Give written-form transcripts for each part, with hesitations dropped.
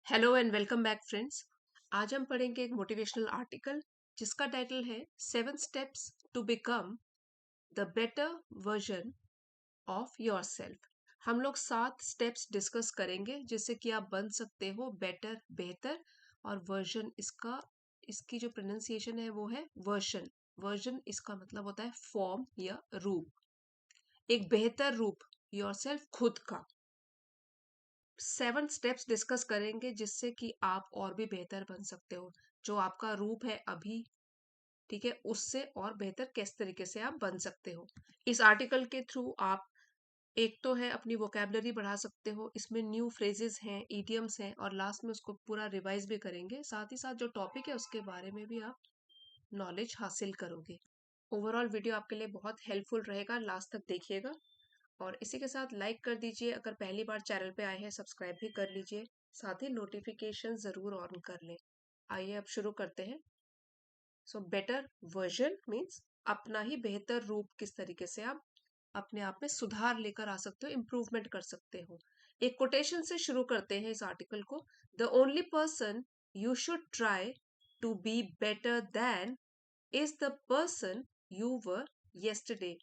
Hello and welcome back friends. आज हम पढ़ेंगे एक मोटिवेशनल आर्टिकल जिसका टाइटल है 7 steps to become the better version of yourself. हम लोग 7 स्टेप्स डिस्कस करेंगे जिससे कि आप बन सकते हो बेटर, बेहतर। और वर्जन इसकी जो प्रोनाउंसिएशन है वो है वर्जन। वर्जन इसका मतलब होता है फॉर्म या रूप, एक बेहतर रूप, योरसेल्फ खुद का। 7 स्टेप्स डिस्कस करेंगे जिससे कि आप और भी बेहतर बन सकते हो। जो आपका रूप है अभी, ठीक है, उससे और बेहतर किस तरीके से आप बन सकते हो। इस आर्टिकल के थ्रू आप एक तो है अपनी वोकेबलरी बढ़ा सकते हो, इसमें न्यू फ्रेजेस हैं, इडियम्स हैं, और लास्ट में उसको पूरा रिवाइज भी करेंगे। साथ ही साथ जो टॉपिक है उसके बारे में भी आप नॉलेज हासिल करोगे। ओवरऑल वीडियो आपके लिए बहुत हेल्पफुल रहेगा, लास्ट तक देखिएगा। और इसी के साथ लाइक कर दीजिए, अगर पहली बार चैनल पे आए हैं सब्सक्राइब भी कर लीजिए, साथ ही नोटिफिकेशन जरूर ऑन कर लें। आइए अब शुरू करते हैं। सो बेटर वर्जन मीन्स अपना ही बेहतर रूप, किस तरीके से आप अपने आप में सुधार लेकर आ सकते हो, इम्प्रूवमेंट कर सकते हो। एक कोटेशन से शुरू करते हैं इस आर्टिकल को। The only person you should try to be better than is the person you were yesterday।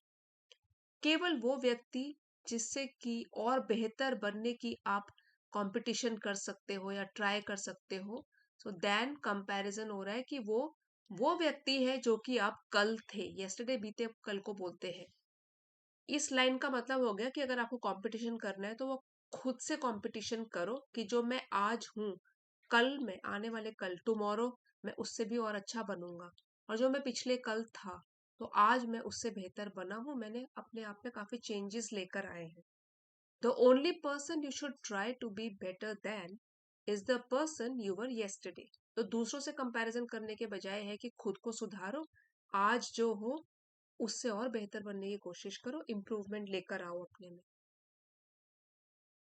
केवल वो व्यक्ति जिससे कि और बेहतर बनने की आप कंपटीशन कर सकते हो या ट्राई कर सकते हो। सो देन कंपैरिजन हो रहा है कि वो व्यक्ति है जो कि आप कल थे, यस्टरडे बीते कल को बोलते हैं। इस लाइन का मतलब हो गया कि अगर आपको कंपटीशन करना है तो वो खुद से कंपटीशन करो कि जो मैं आज हूँ, कल में आने वाले कल टुमारो मैं उससे भी और अच्छा बनूंगा। और जो मैं पिछले कल था, तो आज मैं उससे बेहतर बना हूँ, मैंने अपने आप में काफी चेंजेस लेकर आए हैं। The only person you should try to be better than is the person you were yesterday। तो दूसरों से कंपैरिजन करने के बजाय है कि खुद को सुधारो, आज जो हो उससे और बेहतर बनने की कोशिश करो, इम्प्रूवमेंट लेकर आओ अपने में।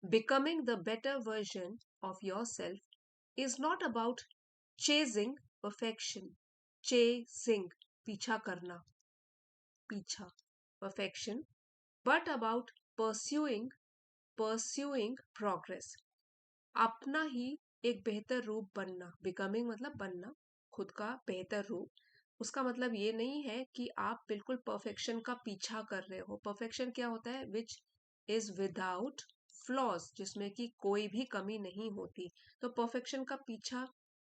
Becoming the better version of your self is not about chasing perfection. Chasing पीछा करना, पीछा, perfection, but about pursuing pursuing progress. अपना ही एक बेहतर रूप बनना, बिकमिंग मतलब बनना, खुद का बेहतर रूप। उसका मतलब ये नहीं है कि आप बिल्कुल परफेक्शन का पीछा कर रहे हो। परफेक्शन क्या होता है? विच इज विदाउट फ्लॉज, जिसमें कि कोई भी कमी नहीं होती। तो परफेक्शन का पीछा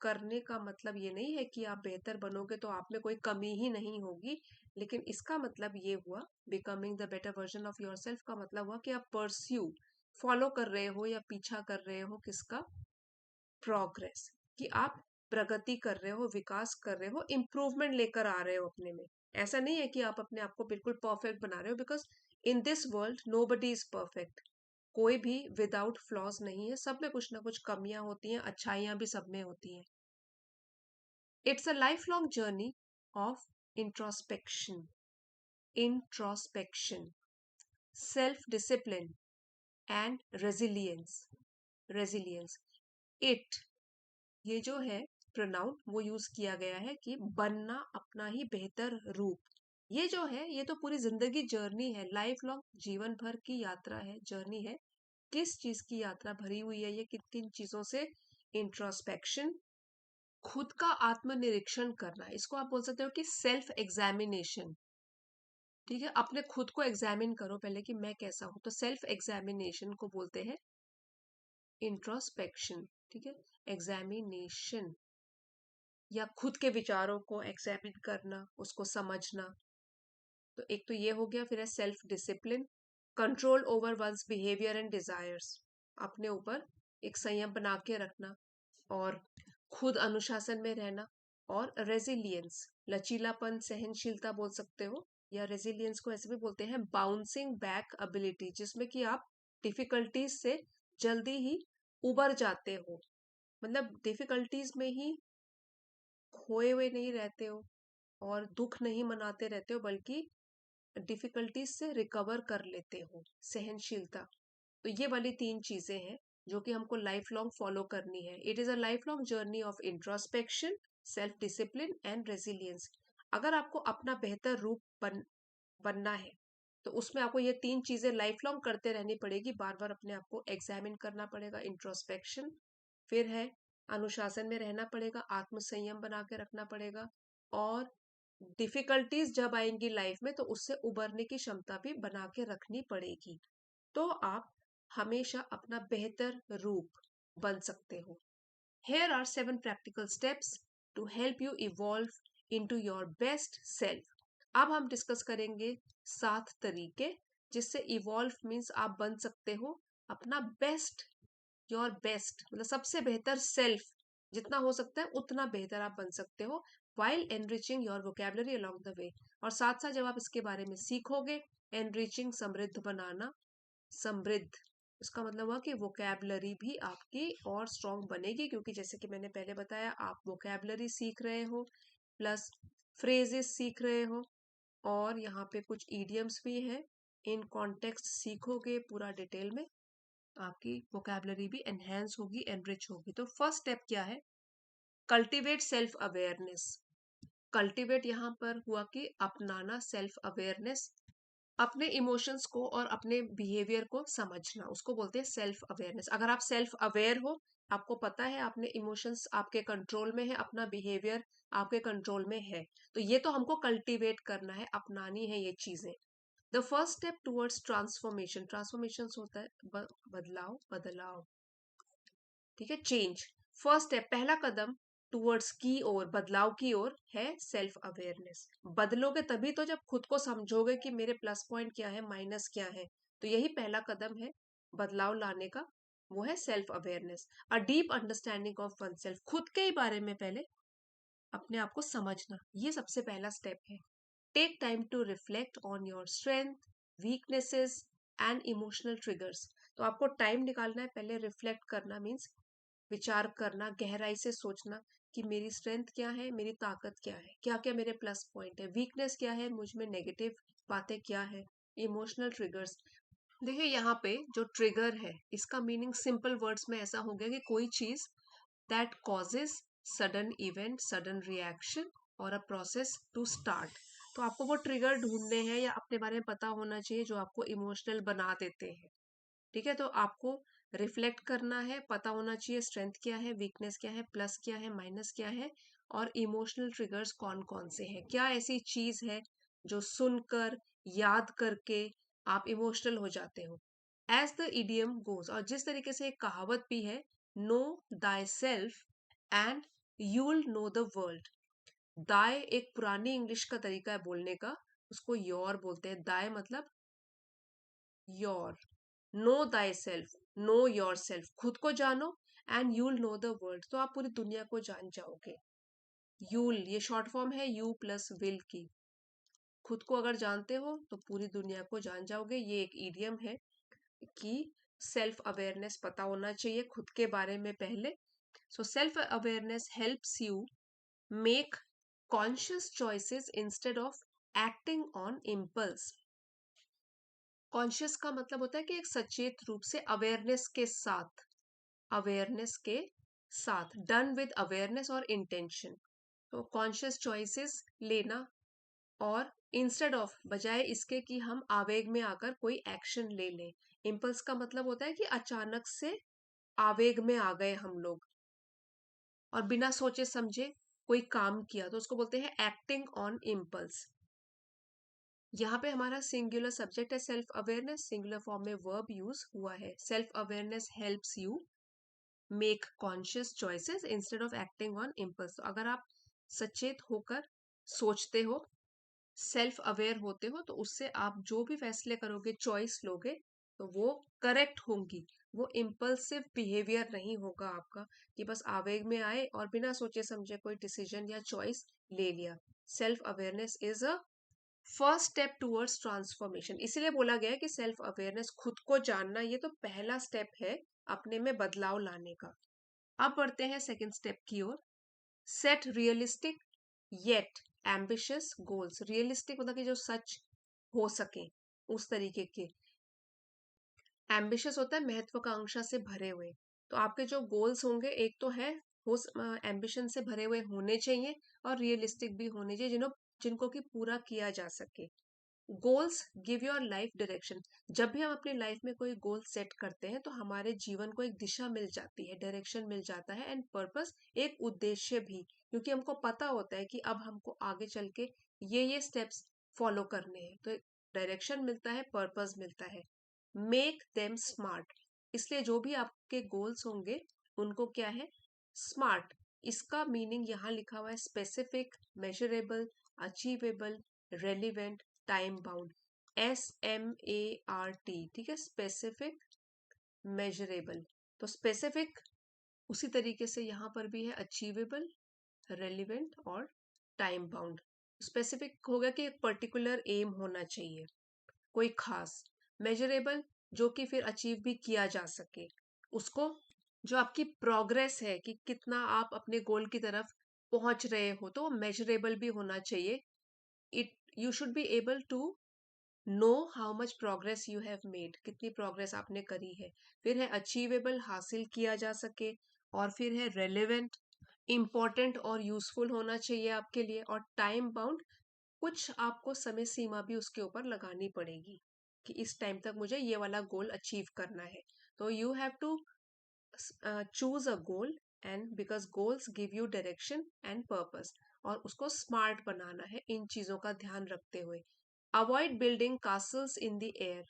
करने का मतलब ये नहीं है कि आप बेहतर बनोगे तो आप में कोई कमी ही नहीं होगी। लेकिन इसका मतलब ये हुआ, becoming the better version of your self का मतलब हुआ कि आप परस्यू, फॉलो कर रहे हो या पीछा कर रहे हो किसका? प्रोग्रेस, कि आप प्रगति कर रहे हो, विकास कर रहे हो, इम्प्रूवमेंट लेकर आ रहे हो अपने में। ऐसा नहीं है कि आप अपने आप को बिल्कुल परफेक्ट बना रहे हो, because in this world nobody is perfect. कोई भी विदाउट फ्लॉज नहीं है, सब में कुछ ना कुछ कमियां होती हैं, अच्छाइयां भी सब में होती हैं। It's a life long journey of introspection, introspection, self discipline and resilience. Resilience, it, ये जो है प्रोनाउन वो यूज किया गया है कि बनना अपना ही बेहतर रूप। ये जो है ये तो पूरी जिंदगी जर्नी है, लाइफ लॉन्ग, जीवन भर की यात्रा है, जर्नी है। किस चीज की यात्रा भरी हुई है ये? किन किन चीजों से? इंट्रोस्पेक्शन, खुद का आत्मनिरीक्षण करना, इसको आप बोल सकते हो कि सेल्फ एग्जामिनेशन। ठीक है, अपने खुद को एग्जामिन करो पहले कि मैं कैसा हूं, तो सेल्फ एग्जामिनेशन को बोलते हैं इंट्रोस्पेक्शन। ठीक है, एग्जामिनेशन, या खुद के विचारों को एग्जामिन करना, उसको समझना। तो एक तो ये हो गया। फिर है self discipline, control over one's behaviour and desires, अपने ऊपर एक संयम बना के रखना और खुद अनुशासन में रहना। और रेजिलियंस, लचीलापन, सहनशीलता बोल सकते हो, या रेजिलियंस को ऐसे भी बोलते हैं बाउंसिंग बैक एबिलिटी, जिसमें कि आप डिफिकल्टीज से जल्दी ही उबर जाते हो। मतलब डिफिकल्टीज में ही खोए हुए नहीं रहते हो और दुख नहीं मनाते रहते हो, बल्कि डिफिकल्टीज से रिकवर कर लेते हो। सहनशीलता, तो ये वाली 3 चीजें हैं जो कि हमको लाइफ लॉन्ग फॉलो करनी है। It is a life long journey of introspection, self discipline and resilience. अगर आपको अपना बेहतर रूप बनना है तो उसमें आपको ये 3 चीजें लाइफ लॉन्ग करते रहनी पड़ेगी, बार बार अपने आप को एग्जामिन करना पड़ेगा। इंट्रोस्पेक्शन, फिर है अनुशासन में रहना पड़ेगा, आत्मसंयम बना के रखना पड़ेगा, और डिफिकल्टीज जब आएंगी लाइफ में तो उससे उबरने की क्षमता भी बना के रखनी पड़ेगी। तो आप हमेशा अपना बेहतर रूप बन सकते हो। Here are 7 practical steps to help you evolve into your best self. अब हम डिस्कस करेंगे 7 तरीके जिससे इवॉल्व मीन्स आप बन सकते हो अपना बेस्ट, योर बेस्ट मतलब सबसे बेहतर सेल्फ, जितना हो सकता है उतना बेहतर आप बन सकते हो while enriching your vocabulary along the way। और साथ साथ जब आप इसके बारे में सीखोगे, enriching समृद्ध बनाना, समृद्ध उसका मतलब हुआ कि वोकैबलरी भी आपकी और स्ट्रांग बनेगी, क्योंकि जैसे कि मैंने पहले बताया आप वोकैबलरी सीख रहे हो प्लस फ्रेजेस सीख रहे हो, और यहाँ पे कुछ इडियम्स भी हैं, इन कॉन्टेक्स्ट सीखोगे पूरा डिटेल में, आपकी वोकैबलरी भी एनहेंस होगी, एनरिच होगी। तो फर्स्ट स्टेप क्या है? Cultivate self awareness. कल्टिवेट यहाँ पर हुआ कि अपनाना सेल्फ अवेयरनेस, अपने इमोशंस को और अपने बिहेवियर को समझना, उसको बोलते हैं सेल्फ अवेयरनेस। अगर आप सेल्फ अवेयर हो, आपको पता है अपने इमोशंस आपके कंट्रोल में है, अपना बिहेवियर आपके कंट्रोल में है, तो ये तो हमको कल्टीवेट करना है, अपनानी है ये चीजें। The first step towards transformation, transformation होता है बदलाव, बदलाव, ठीक है, चेंज। फर्स्ट स्टेप, पहला कदम टुवर्ड्स की ओर, बदलाव की ओर है सेल्फ अवेयरनेस। बदलोगे तभी तो जब खुद को समझोगे कि मेरे प्लस पॉइंट क्या है, माइनस क्या है, तो यही पहला कदम है बदलाव लाने का, वो है self awareness. A deep understanding of one self, खुद के ही बारे में पहले अपने आप को समझना, ये सबसे पहला स्टेप है। Take time to reflect on your strength, weaknesses and emotional triggers. तो आपको टाइम निकालना है, पहले रिफ्लेक्ट करना मीन्स विचार करना, गहराई से सोचना कि मेरी स्ट्रेंथ क्या है, मेरी ताकत क्या है, क्या क्या मेरे प्लस पॉइंट है, वीकनेस क्या है, मुझ में नेगेटिव बातें क्या है, इमोशनल ट्रिगर्स। देखिए यहाँ पे जो ट्रिगर है इसका मीनिंग सिंपल वर्ड्स में ऐसा हो गया कि कोई चीज that causes sudden event, sudden reaction और अ प्रोसेस टू स्टार्ट। तो आपको वो ट्रिगर ढूंढने हैं या अपने बारे में पता होना चाहिए जो आपको इमोशनल बना देते हैं, ठीक है। तो आपको रिफ्लेक्ट करना है, पता होना चाहिए स्ट्रेंथ क्या है, वीकनेस क्या है, प्लस क्या है, माइनस क्या है, और इमोशनल ट्रिगर्स कौन कौन से हैं, क्या ऐसी चीज है जो सुनकर याद करके आप इमोशनल हो जाते हो। एज द इडियम गोज, और जिस तरीके से एक कहावत भी है, no thy self and you'll know the world. दाय एक पुरानी इंग्लिश का तरीका है बोलने का, उसको योर बोलते हैं, दाय मतलब your. No thy self, know your self, खुद को जानो, and you'll know the world, तो आप पूरी दुनिया को जान जाओगे। यूल ये शॉर्ट फॉर्म है यू प्लस विल की, खुद को अगर जानते हो तो पूरी दुनिया को जान जाओगे, ये एक इडियम है कि सेल्फ अवेयरनेस पता होना चाहिए खुद के बारे में पहले। So self awareness helps you make conscious choices instead of acting on impulse. Conscious का मतलब होता है कि एक सचेत रूप से, अवेयरनेस के साथ, अवेयरनेस के साथ, डन विद अवेयरनेस और इंटेंशन। तो कॉन्शियस चॉइसेस लेना, और इंस्टेड ऑफ, बजाय इसके कि हम आवेग में आकर कोई एक्शन ले लें। इम्पल्स का मतलब होता है कि अचानक से आवेग में आ गए हम लोग और बिना सोचे समझे कोई काम किया, तो उसको बोलते हैं एक्टिंग ऑन इम्पल्स। यहाँ पे हमारा सिंगुलर सब्जेक्ट है सेल्फ अवेयरनेस, सिंगुलर फॉर्म में वर्ब यूज हुआ है। Self awareness helps you make conscious choices instead of acting on impulse. तो अगर आप सचेत होकर सोचते हो, सेल्फ अवेयर होते हो, तो उससे आप जो भी फैसले करोगे, चॉइस लोगे, तो वो करेक्ट होंगी, वो इम्पल्सिव बिहेवियर नहीं होगा आपका कि बस आवेग में आए और बिना सोचे समझे कोई डिसीजन या चॉइस ले लिया। Self awareness is a first step towards transformation, इसीलिए बोला गया है कि सेल्फ अवेयरनेस, खुद को जानना, ये तो पहला स्टेप है अपने में बदलाव लाने का। अब बढ़ते हैं सेकंड स्टेप की ओर। Set realistic yet ambitious goals. Realistic मतलब कि जो सच हो सके उस तरीके के, एम्बिशियस होता है महत्वाकांक्षा से भरे हुए। तो आपके जो गोल्स होंगे, एक तो है हो एम्बिशन से भरे हुए होने चाहिए और रियलिस्टिक भी होने चाहिए, जिनको कि पूरा किया जा सके। Goals give your life direction. जब भी हम अपनी लाइफ में कोई गोल सेट करते हैं तो हमारे जीवन को एक दिशा मिल जाती है, डायरेक्शन मिल जाता है, एंड पर्पस, एक उद्देश्य भी, क्योंकि हमको पता होता है कि अब हमको आगे चल के ये स्टेप्स फॉलो करने हैं, तो डायरेक्शन मिलता है, पर्पस मिलता है। मेक देम स्मार्ट, इसलिए जो भी आपके गोल्स होंगे उनको क्या है, स्मार्ट। इसका मीनिंग यहाँ लिखा हुआ है, specific, measurable, achievable, relevant, time bound, SMART, ठीक है, स्पेसिफिक, मेजरेबल। तो स्पेसिफिक उसी तरीके से यहाँ पर भी है, अचीवेबल, रेलिवेंट और टाइम बाउंड। स्पेसिफिक हो गया कि एक पर्टिकुलर एम होना चाहिए, कोई खास। मेजरेबल, जो कि फिर अचीव भी किया जा सके उसको, जो आपकी प्रोग्रेस है कि कितना आप अपने गोल की तरफ पहुंच रहे हो, तो मेजरेबल भी होना चाहिए। It, you should be able to know how much progress you have made, कितनी प्रोग्रेस आपने करी है। फिर है अचीवेबल, हासिल किया जा सके। और फिर है रेलेवेंट, इम्पोर्टेंट और यूजफुल होना चाहिए आपके लिए। और टाइम बाउंड, कुछ आपको समय सीमा भी उसके ऊपर लगानी पड़ेगी कि इस टाइम तक मुझे ये वाला गोल अचीव करना है। तो you have to choose a goal, and because goals give you direction and purpose, और उसको स्मार्ट बनाना है इन चीजों का ध्यान रखते हुए। Avoid building castles in the air,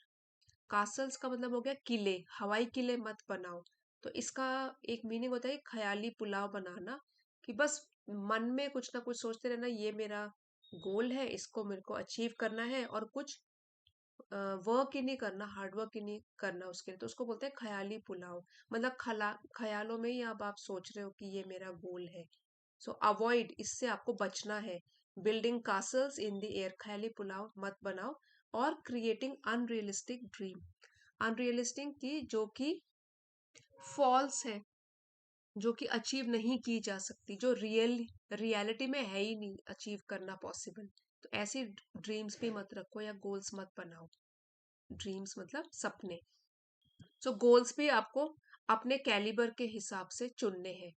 castles का मतलब हो गया किले, हवाई किले मत बनाओ। तो इसका एक मीनिंग होता है ख्याली पुलाव बनाना, कि बस मन में कुछ ना कुछ सोचते रहना, ये मेरा गोल है, इसको मेरे को अचीव करना है, और कुछ वर्क ही नहीं करना, हार्ड वर्क ही नहीं करना उसके लिए, तो उसको बोलते हैं ख्याली पुलाव। मतलब ख्यालों में ही अब आप सोच रहे हो कि ये मेरा गोल है। सो अवॉइड, इससे आपको बचना है। Building castles in the air, ख्याली पुलाव मत बनाओ। और क्रिएटिंग अनरियलिस्टिक ड्रीम, अनरियलिस्टिक की जो कि फॉल्स है, जो कि अचीव नहीं की जा सकती, जो रियलिटी में है ही नहीं अचीव करना पॉसिबल, तो ऐसी ड्रीम्स भी मत रखो या गोल्स मत बनाओ। ड्रीम्स मतलब सपने। सो गोल्स भी आपको अपने कैलिबर के हिसाब से चुनने हैं।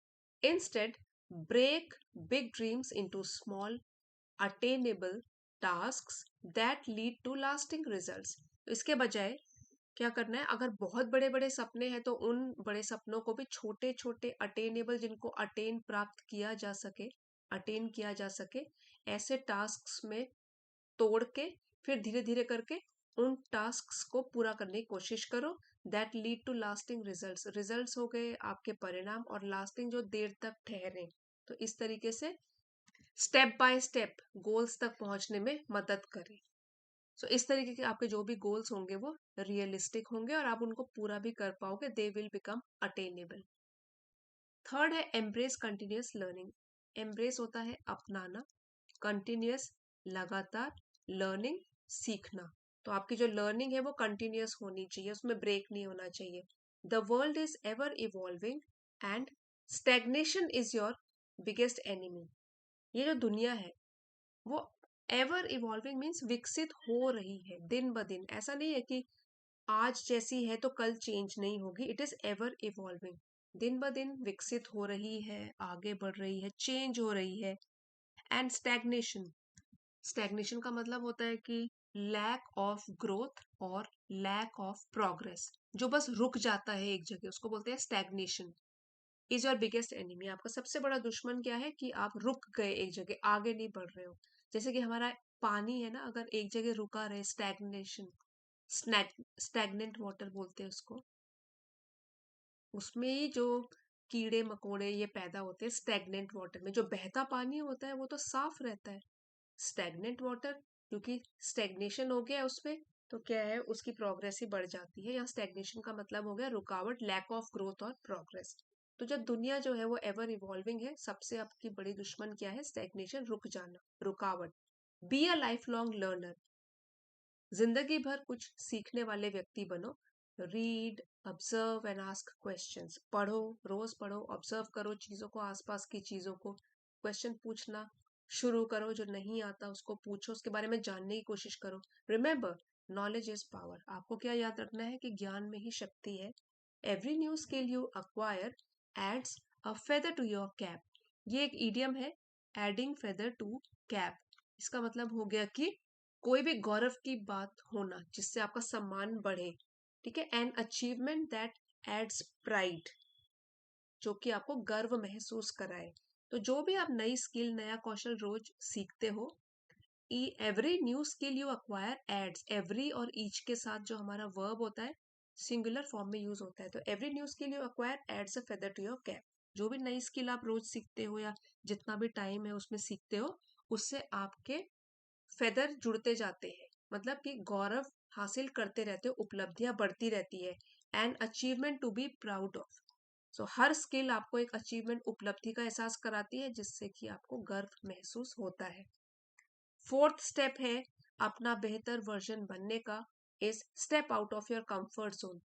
Instead, break big dreams into small attainable tasks that lead to lasting results. तो इसके बजाय क्या करना है, अगर बहुत बड़े बड़े सपने हैं तो उन बड़े सपनों को भी छोटे छोटे अटेनेबल, जिनको अटेन किया जा सके, ऐसे टास्क्स में तोड़ के फिर धीरे धीरे करके उन टास्क्स को पूरा करने की कोशिश करो। That lead to lasting results, results हो गए आपके परिणाम, और लास्टिंग जो देर तक ठहरे। तो इस तरीके से स्टेप बाय स्टेप गोल्स तक पहुंचने में मदद करें। सो इस तरीके के आपके जो भी गोल्स होंगे वो रियलिस्टिक होंगे और आप उनको पूरा भी कर पाओगे, they will become attainable. Third है एम्ब्रेस कंटिन्यूअस लर्निंग। एम्ब्रेस होता है अपनाना, कंटिन्यूअस लगातार, लर्निंग सीखना। तो आपकी जो लर्निंग है वो कंटिन्यूअस होनी चाहिए, उसमें ब्रेक नहीं होना चाहिए। The world is ever evolving and stagnation is your biggest enemy. ये जो दुनिया है वो एवर इवॉल्विंग मीन्स विकसित हो रही है दिन ब दिन। ऐसा नहीं है कि आज जैसी है तो कल चेंज नहीं होगी, इट इज एवर इवॉल्विंग, दिन ब दिन विकसित हो रही है, आगे बढ़ रही है, चेंज हो रही है। एंड स्टैग्नेशन, स्टैग्नेशन का मतलब होता है कि लैक ऑफ ग्रोथ और लैक ऑफ प्रोग्रेस, जो बस रुक जाता है एक जगह, उसको बोलते हैं stagnation. Is your biggest enemy, आपका सबसे बड़ा दुश्मन क्या है, कि आप रुक गए एक जगह, आगे नहीं बढ़ रहे हो। जैसे कि हमारा पानी है ना, अगर एक जगह रुका रहे, स्टैग्नेशन, स्टैग्नेंट वाटर बोलते हैं उसको, उसमें ही जो कीड़े मकोड़े ये पैदा होते हैं। स्टैग्नेंट वाटर में जो बहता पानी होता है वो तो साफ रहता है, स्टैग्नेंट वाटर क्योंकि स्टैग्नेशन हो गया है उसमें, तो क्या है, उसकी प्रोग्रेस ही बढ़ जाती है। यहाँ स्टैग्नेशन का मतलब हो गया रुकावट, लैक ऑफ ग्रोथ और प्रोग्रेस। तो जब दुनिया जो है वो एवर इवॉल्विंग है, सबसे आपकी बड़ी दुश्मन क्या है, स्टैग्नेशन, रुक जाना, रुकावट। Be a life long learner, जिंदगी भर कुछ सीखने वाले व्यक्ति बनो। Read, observe and ask questions, पढ़ो, रोज पढ़ो, ऑब्जर्व करो चीजों को, आसपास की चीजों को, क्वेश्चन पूछना शुरू करो, जो नहीं आता उसको पूछो, उसके बारे में जानने की कोशिश करो। रिमेंबर, नॉलेज इज पावर, आपको क्या याद रखना है कि ज्ञान में ही शक्ति है। Every new skill you acquire adds a feather to your cap, ये एक इडियम है, एडिंग फेदर टू कैप। इसका मतलब हो गया कि कोई भी गौरव की बात होना जिससे आपका सम्मान बढ़े, ठीक है, an achievement that adds pride, जो कि आपको गर्व महसूस कराए। तो जो भी आप नई स्किल, नया कौशल रोज सीखते हो, every new skill you acquire adds, every और ईच के साथ जो हमारा वर्ब होता है सिंगुलर फॉर्म में यूज होता है। तो every new skill you acquire adds a feather to your cap. जो भी नई स्किल आप रोज सीखते हो या जितना भी टाइम है उसमें सीखते हो, उससे आपके फेदर जुड़ते जाते हैं, मतलब कि गौरव हासिल करते रहते हो, उपलब्धियां बढ़ती रहती है। And achievement to be proud of. So हर स्किल आपको एक अचीवमेंट, उपलब्धि का एहसास कराती है, जिससे कि आपको गर्व महसूस होता है। फोर्थ स्टेप है अपना बेहतर वर्जन बनने का, is step out of your comfort zone.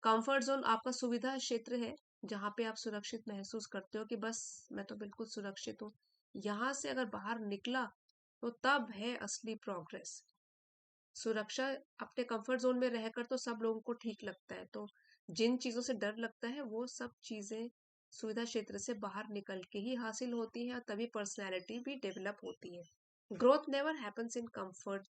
Comfort zone आपका सुविधा क्षेत्र है, जहाँ पे आप सुरक्षित महसूस करते हो कि बस मैं तो बिल्कुल सुरक्षित हूँ। यहाँ से अगर बाहर निकला तो तब है असली प्रोग्रेस। सुरक्षा, अपने कंफर्ट जोन में रहकर तो सब लोगों को ठीक लगता है, तो जिन चीजों से डर लगता है वो सब चीजें सुविधा क्षेत्र से बाहर निकल के ही हासिल होती हैं, तभी पर्सनैलिटी भी डेवलप होती है। Growth never happens in comfort.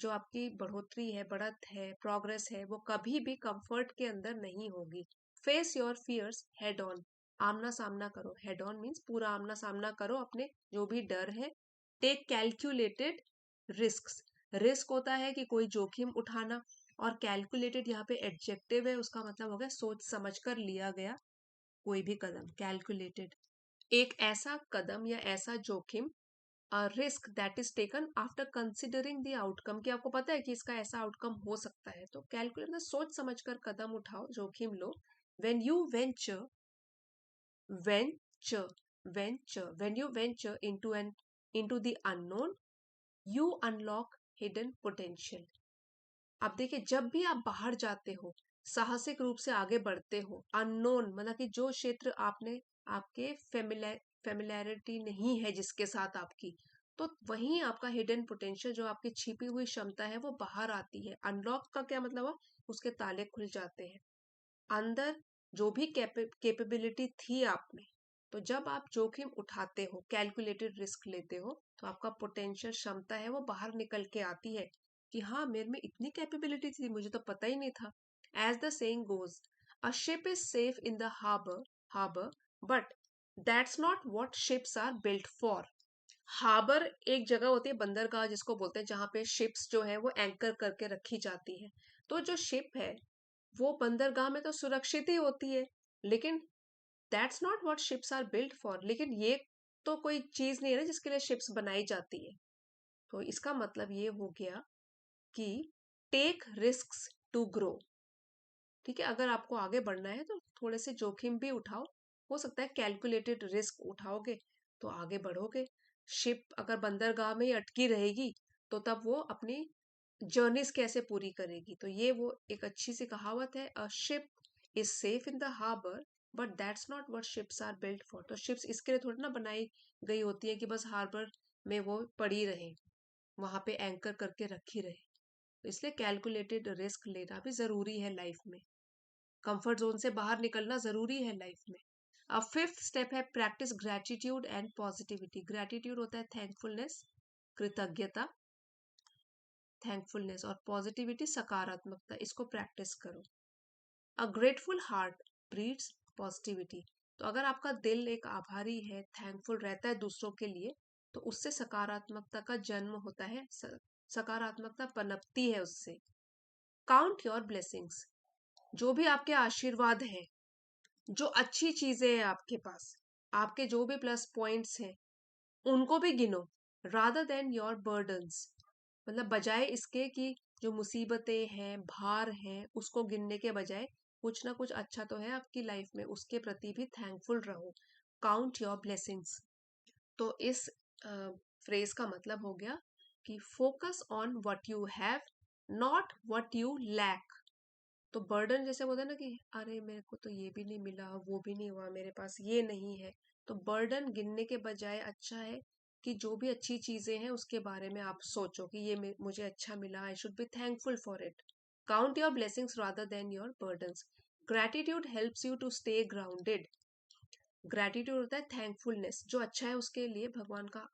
जो आपकी बढ़ोतरी है, बढ़त है, प्रोग्रेस है, वो कभी भी कंफर्ट के अंदर नहीं होगी। Face your fears head on. आमना सामना करो। हेड ऑन मीन्स पूरा आमना सामना करो अपने जो भी डर है। Take calculated risks. रिस्क होता है कि कोई जोखिम उठाना, और कैलकुलेटेड यहाँ पे एडजेक्टिव है, उसका मतलब हो गया सोच समझ कर लिया गया कोई भी कदम। कैलकुलेटेड एक ऐसा कदम या ऐसा जोखिम, risk that is taken after considering the outcome, कि आपको पता है कि इसका ऐसा आउटकम हो सकता है, तो कैलकुलेट में सोच समझकर कदम उठाओ, जोखिम लो। When you venture venture when you venture into the unknown, you unlock hidden potential. अब देखिए, जब भी आप बाहर जाते हो, साहसिक रूप से आगे बढ़ते हो, अननोन मतलब कि जो क्षेत्र आपने, आपके फेमिलैरिटी नहीं है जिसके साथ आपकी, तो वहीं आपका हिडन पोटेंशियल, जो आपकी छिपी हुई क्षमता है, वो बाहर आती है। अनलॉक का क्या मतलब है? उसके ताले खुल जाते हैं अंदर, जो भी कैपेबिलिटी थी आप में। तो जब आप जोखिम उठाते हो, कैलकुलेटेड रिस्क लेते हो, तो आपका पोटेंशियल, क्षमता है, वो बाहर निकल के आती है कि हाँ, मेरे में इतनी कैपेबिलिटी थी, मुझे तो पता ही नहीं था। As the saying goes, a ship is safe in the harbour, but that's not what ships are built for. Harbour एक जगह होती है, बंदरगाह जिसको बोलते हैं, जहाँ पे शिप्स जो है वो एंकर करके रखी जाती है। तो जो शिप है वो बंदरगाह में तो सुरक्षित ही होती है, लेकिन that's not what ships are built for. लेकिन ये तो कोई चीज नहीं है ना जिसके लिए शिप्स बनाई जाती है। तो इसका मतलब ये हो गया कि टेक रिस्क्स टू ग्रो। ठीक है, अगर आपको आगे बढ़ना है तो थोड़े से जोखिम भी उठाओ। हो सकता है कैलकुलेटेड रिस्क उठाओगे तो आगे बढ़ोगे। शिप अगर बंदरगाह में ही अटकी रहेगी तो तब वो अपनी जर्नीज कैसे पूरी करेगी? तो ये वो एक अच्छी सी कहावत है, a ship is safe in the harbour, but that's not what ships are built for. तो शिप्स इसके लिए थोड़ी ना बनाई गई होती है कि बस हार्बर में वो पड़ी रहे, वहां पे एंकर करके रखी रहे। तो इसलिए कैलकुलेटेड रिस्क लेना भी जरूरी है लाइफ में। कंफर्ट जोन से बाहर निकलना जरूरी है लाइफ में। अब फिफ्थ स्टेप है practice gratitude and positivity. Gratitude होता है थैंकफुलनेस, कृतज्ञता, थैंकफुलनेस, और पॉजिटिविटी सकारात्मकता। इसको प्रैक्टिस करो। अ ग्रेटफुल हार्ट ब्रीड्स पॉजिटिविटी। तो अगर आपका दिल एक आभारी है, थैंकफुल रहता है दूसरों के लिए, तो उससे सकारात्मकता का जन्म होता है, सकारात्मकता पनपती है उससे। Count your blessings. जो भी आपके आशीर्वाद हैं, जो अच्छी चीजें हैं आपके पास, आपके जो भी प्लस पॉइंट्स हैं, उनको भी गिनो, रादर देन योर बर्डन्स। मतलब बजाय इसके कि जो मुसीबतें हैं, भार हैं, उसको गिनने के बजाय कुछ ना कुछ अच्छा तो है आपकी लाइफ में, उसके प्रति भी थैंकफुल रहो। Count your blessings. तो इस फ्रेज का मतलब हो गया कि focus on what you have, not what you lack. तो बर्डन जैसे बोलते हैं ना कि अरे मेरे को तो ये भी नहीं मिला, वो भी नहीं हुआ, मेरे पास ये नहीं है। तो बर्डन गिनने के बजाय अच्छा है कि जो भी अच्छी चीजें हैं उसके बारे में आप सोचो कि ये मुझे अच्छा मिला, I should be thankful for it. Count your blessings rather than your burdens. Gratitude helps you to stay grounded. Gratitude होता है थैंकफुलनेस, जो अच्छा है उसके लिए भगवान का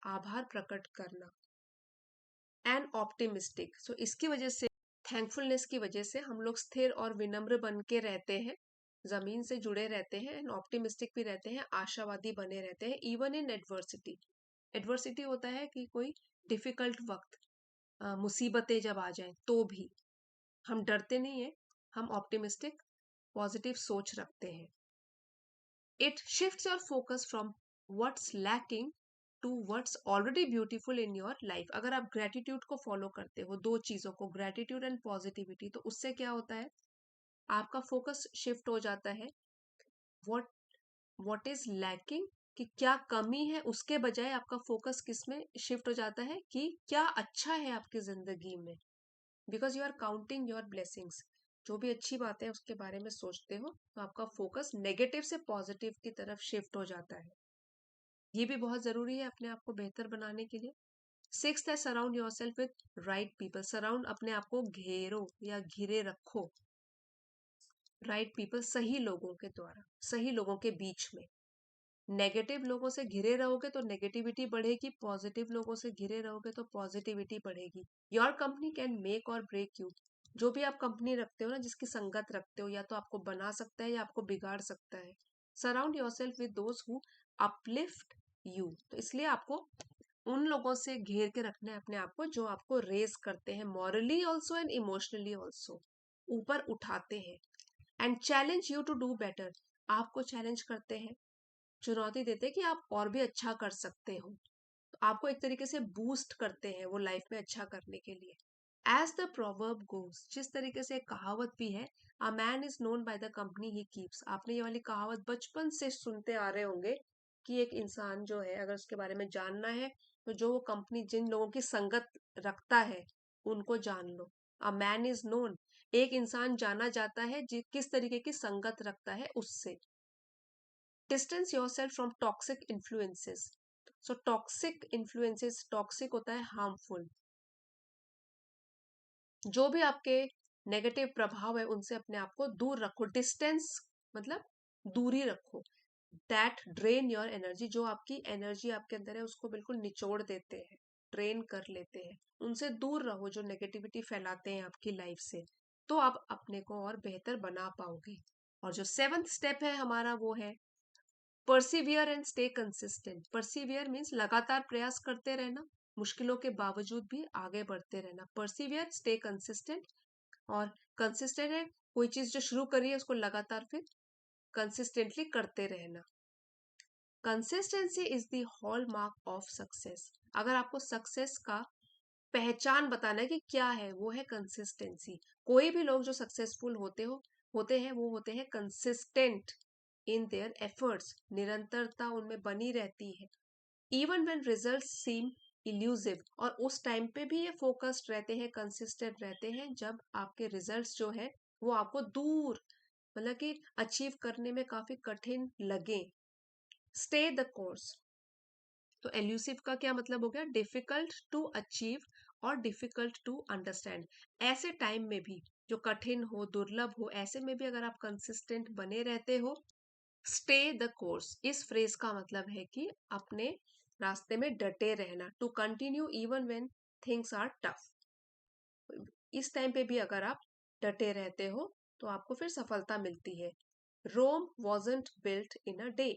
आभार प्रकट करना। And optimistic. सो इसकी वजह से, थैंकफुलनेस की वजह से हम लोग स्थिर और विनम्र बन के रहते हैं, जमीन से जुड़े रहते हैं, एंड ऑप्टिमिस्टिक भी रहते हैं, आशावादी बने रहते हैं इवन इन एडवर्सिटी। एडवर्सिटी होता है कि कोई डिफिकल्ट वक्त, मुसीबतें जब आ जाएं तो भी हम डरते नहीं है, हम ऑप्टिमिस्टिक पॉजिटिव सोच रखते हैं। It shifts your focus from what's lacking to what's already beautiful in your life. अगर आप ग्रेटिट्यूड को फॉलो करते हो, दो चीजों को, ग्रेटिट्यूड एंड पॉजिटिविटी, तो उससे क्या होता है, आपका फोकस शिफ्ट हो जाता है व्हाट व्हाट इज लैकिंग, कि क्या कमी है, उसके बजाय आपका फोकस किस में शिफ्ट हो जाता है कि क्या अच्छा है आपकी जिंदगी में। Because you are counting your blessings, जो भी अच्छी बात है उसके बारे में सोचते हो, तो आपका फोकस नेगेटिव से पॉजिटिव की तरफ शिफ्ट हो जाता है। ये भी बहुत जरूरी है अपने आप को बेहतर बनाने के लिए। सिक्स्थ है, surround your self with right people. Surround, अपने आप को घेरो या घिरे रखो राइट पीपल, सही लोगों के द्वारा, सही लोगों के बीच में। नेगेटिव लोगों से घिरे रहोगे तो नेगेटिविटी बढ़ेगी, पॉजिटिव लोगों से घिरे रहोगे तो पॉजिटिविटी बढ़ेगी। योर कंपनी कैन मेक और ब्रेक यू। जो भी आप कंपनी रखते हो ना, जिसकी संगत रखते हो, या तो आपको बना सकता है या आपको बिगाड़ सकता है। Surround your self with those who uplift you. तो इसलिए आपको उन लोगों से घेर के रखना है अपने आप को जो आपको रेस करते हैं, morally also and emotionally also, ऊपर उठाते हैं। And challenge you to do better. आपको चैलेंज करते हैं, चुनौती देते हैं कि आप और भी अच्छा कर सकते हो, तो आपको एक तरीके से बूस्ट करते हैं वो लाइफ में अच्छा करने के लिए। एज द प्रोवर्ब गोज, जिस तरीके से एक कहावत भी है, a man is known by the company he keeps. आपने ये वाली कहावत बचपन से सुनते आ रहे होंगे कि एक इंसान जो है, अगर उसके बारे में जानना है, तो जो वो कंपनी, जिन लोगों की संगत रखता है, उनको जान लो। अ मैन इज नोन, एक इंसान जाना जाता है किस तरीके की संगत रखता है उससे। Distance yourself from toxic influences. So toxic influences, toxic होता है हार्मफुल, जो भी आपके नेगेटिव प्रभाव है उनसे अपने आप को दूर रखो। डिस्टेंस मतलब दूरी रखो। दैट ड्रेन योर एनर्जी, जो आपकी एनर्जी आपके अंदर है उसको बिल्कुल निचोड़ देते हैं, ड्रेन कर लेते हैं, उनसे दूर रहो जो नेगेटिविटी फैलाते हैं आपकी लाइफ से, तो आप अपने को और बेहतर बना पाओगे। और जो सेवंथ स्टेप है हमारा, वो है persevere and stay consistent. Persevere means लगातार प्रयास करते रहना, मुश्किलों के बावजूद भी आगे बढ़ते रहना। Persevere, stay consistent. और कंसिस्टेंट है, कोई चीज जो शुरू करी है उसको लगातार फिर कंसिस्टेंटली करते रहना। Consistency is the hall mark of success. अगर आपको सक्सेस का पहचान बताना है कि क्या है, वो है कंसिस्टेंसी। कोई भी लोग जो सक्सेसफुल होते हैं, वो होते हैं कंसिस्टेंट इन देयर एफर्ट्स। निरंतरता उनमें बनी रहती है। Even when results seem elusive, और उस टाइम पे भी ये फोकस्ड रहते हैं, कंसिस्टेंट रहते हैं, जब आपके रिजल्ट्स जो है वो आपको दूर, मतलब कि अचीव करने में काफी कठिन लगे। Stay the course. तो एल्यूसिव का क्या मतलब हो गया, डिफिकल्ट टू अचीव और डिफिकल्ट टू अंडरस्टैंड। ऐसे टाइम में भी, जो कठिन हो, दुर्लभ हो, ऐसे में भी अगर आप कंसिस्टेंट बने रहते हो। स्टे द कोर्स, इस फ्रेज का मतलब है कि अपने रास्ते में डटे रहना। To continue even when things are tough. इस टाइम पे भी अगर आप डटे रहते हो तो आपको फिर सफलता मिलती है। Rome wasn't built in a day.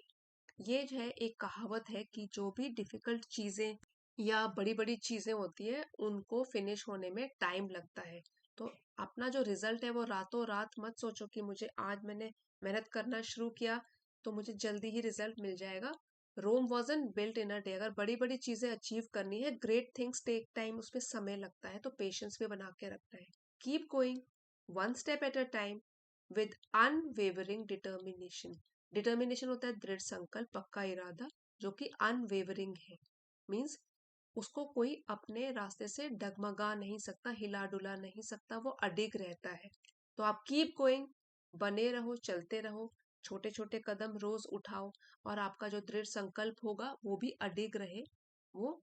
ये जो है एक कहावत है कि जो भी डिफिकल्ट चीजें या बड़ी बड़ी चीजें होती है, उनको फिनिश होने में टाइम लगता है। तो अपना जो रिजल्ट है वो रातों रात मत सोचो कि मुझे आज मैंने मेहनत करना शुरू किया तो मुझे जल्दी ही रिजल्ट मिल जाएगा। Rome wasn't built in a day. अगर बड़ी बड़ी चीजें अचीव करनी है, ग्रेट थिंग्स टेक टाइम, उसमें समय लगता है, तो पेशेंस भी बना के रखना है। Keep going one step at a time with unwavering determination. Determination होता है दृढ़ संकल्प, पक्का इरादा, जो कि अनवेवरिंग है। मीन्स उसको कोई अपने रास्ते से डगमगा नहीं सकता, हिला डुला नहीं सकता, वो अडिग रहता है। तो आप कीप गोइंग, बने रहो, चलते रहो, छोटे छोटे कदम रोज उठाओ, और आपका जो दृढ़ संकल्प होगा वो भी अडिग रहे, वो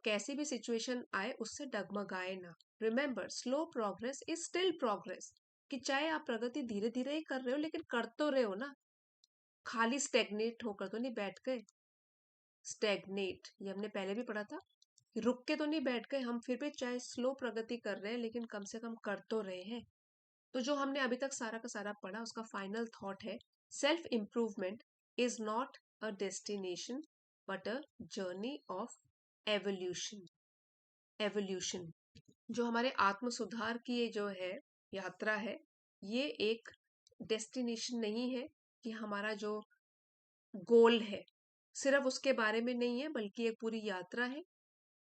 कैसी भी सिचुएशन आए उससे डगमगाए ना। Remember, slow progress is still progress. कि चाहे आप प्रगति धीरे धीरे ही कर रहे हो, लेकिन कर तो रहे हो ना, खाली स्टेगनेट होकर तो नहीं बैठ गए। स्टेगनेट, ये हमने पहले भी पढ़ा था रुक के तो नहीं बैठ गए हम, फिर भी चाहे स्लो प्रगति कर रहे हैं लेकिन कम से कम कर तो रहे हैं। तो जो हमने अभी तक सारा का सारा पढ़ा उसका फाइनल थॉट है, self improvement is not a destination but a journey of evolution. Evolution जो हमारे आत्म सुधार की ये जो है यात्रा है, ये एक डेस्टिनेशन नहीं है कि हमारा जो गोल है सिर्फ उसके बारे में नहीं है, बल्कि एक पूरी यात्रा है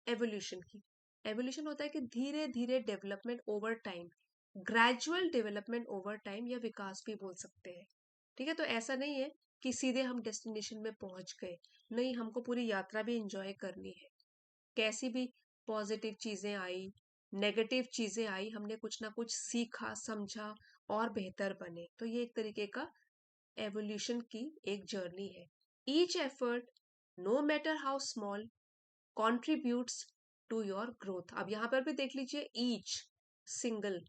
एवोल्यूशन की। एवोल्यूशन होता है कि धीरे धीरे development over time, gradual development over time, या विकास भी बोल सकते हैं। ठीक है, तो ऐसा नहीं है कि सीधे हम डेस्टिनेशन में पहुंच गए, नहीं, हमको पूरी यात्रा भी इंजॉय करनी है। कैसी भी पॉजिटिव चीजें आई, नेगेटिव चीजें आई, हमने कुछ ना कुछ सीखा, समझा और बेहतर बने। तो ये एक तरीके का एवोल्यूशन की एक जर्नी है। Each effort, no matter how small, contributes to your growth. अब यहाँ पर भी देख लीजिए, ईच सिंगल,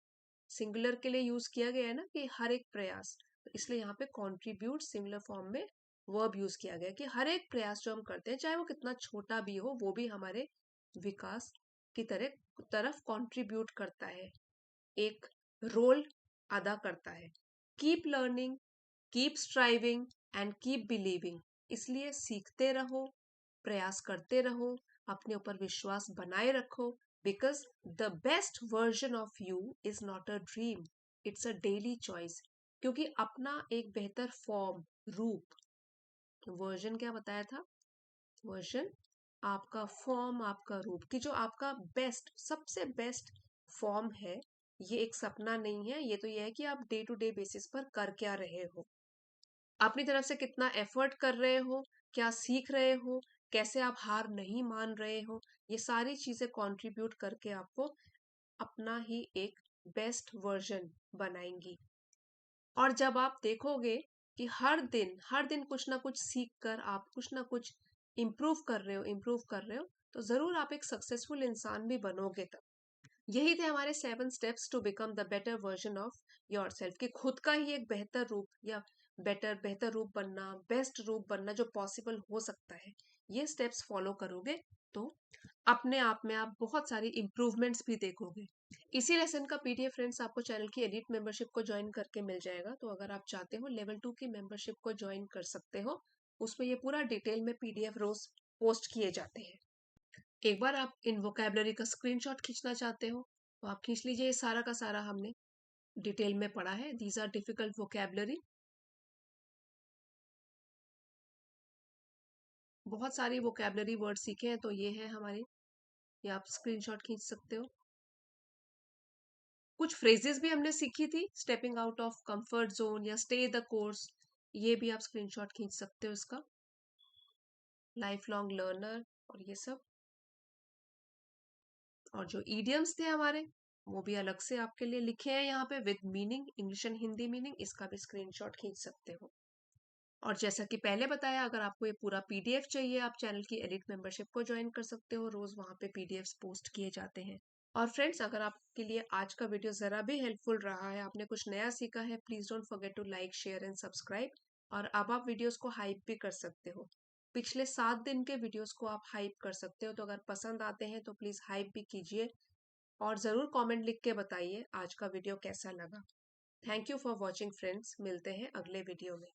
सिंगुलर के लिए यूज किया गया है ना कि हर एक प्रयास, तो इसलिए यहाँ पे कॉन्ट्रीब्यूट सिंगुलर फॉर्म में वर्ब यूज किया गया कि हर एक प्रयास जो हम करते हैं चाहे वो कितना छोटा भी हो, वो भी हमारे विकास की तरफ कंट्रीब्यूट करता है, एक रोल अदा करता है। Keep learning, keep striving and keep believing. इसलिए सीखते रहो, प्रयास करते रहो, अपने ऊपर विश्वास बनाए रखो, because the best version of you is not a dream, it's a daily choice. क्योंकि अपना एक बेहतर फॉर्म, रूप, वर्जन क्या बताया था, वर्जन आपका फॉर्म, आपका रूप, कि जो आपका बेस्ट, सबसे बेस्ट फॉर्म है, ये एक सपना नहीं है, ये तो ये है कि आप डे टू डे बेसिस पर कर क्या रहे हो, अपनी तरफ से कितना एफर्ट कर रहे हो, क्या सीख रहे हो, कैसे आप हार नहीं मान रहे हो। ये सारी चीजें कंट्रीब्यूट करके आपको अपना ही एक बेस्ट वर्जन बनाएंगी। और जब आप देखोगे कि हर दिन कुछ ना कुछ सीख कर आप कुछ ना कुछ इम्प्रूव कर रहे हो, इम्प्रूव कर रहे हो, तो जरूर आप एक सक्सेसफुल इंसान भी बनोगे तब। यही थे हमारे 7 steps to become the better version of yourself, कि खुद का ही एक बेहतर रूप, या बेहतर रूप बनना, बेस्ट रूप बनना जो पॉसिबल हो सकता है। ये स्टेप्स फॉलो करोगे तो अपने आप में आप बहुत सारी इंप्रूवमेंट्स भी देखोगे। इसी लेसन का पीडीएफ फ्रेंड्स आपको चैनल की एलिट मेंबरशिप को ज्वाइन करके मिल जाएगा, तो अगर आप चाहते हो लेवल 2 की मेंबरशिप को ज्वाइन कर सकते हो। उसमें ये पूरा डिटेल में पीडीएफ रोज पोस्ट किए जाते हैं। एक बार आप इन वोकेबलरी का स्क्रीनशॉट खींचना चाहते हो तो आप खींच लीजिए, सारा का सारा हमने डिटेल में पढ़ा है। दीज आर डिफिकल्ट वोकेबलरी, बहुत सारी वोकेबलरी वर्ड सीखे हैं, तो ये है हमारे, ये आप स्क्रीनशॉट खींच सकते हो। कुछ फ्रेजेस भी हमने सीखी थी, stepping out of comfort zone या स्टे द कोर्स, ये भी आप स्क्रीनशॉट खींच सकते हो इसका, लाइफ लॉन्ग लर्नर और ये सब। और जो ईडियम्स थे हमारे, वो भी अलग से आपके लिए लिखे हैं यहाँ पे with meaning, English and Hindi meaning, इसका भी स्क्रीनशॉट खींच सकते हो। और जैसा कि पहले बताया, अगर आपको ये पूरा पीडीएफ चाहिए, आप चैनल की एलिट मेंबरशिप को ज्वाइन कर सकते हो, रोज वहां पे पीडीएफ्स पोस्ट किए जाते हैं। और फ्रेंड्स, अगर आपके लिए आज का वीडियो जरा भी हेल्पफुल रहा है, आपने कुछ नया सीखा है, please don't forget to like, share and subscribe. और अब आप वीडियोस को हाइप भी कर सकते हो, पिछले 7 दिन के वीडियोस को आप हाइप कर सकते हो, तो अगर पसंद आते हैं तो प्लीज हाइप भी कीजिए और जरूर कमेंट लिख के बताइए आज का वीडियो कैसा लगा। Thank you for watching friends, मिलते हैं अगले वीडियो में।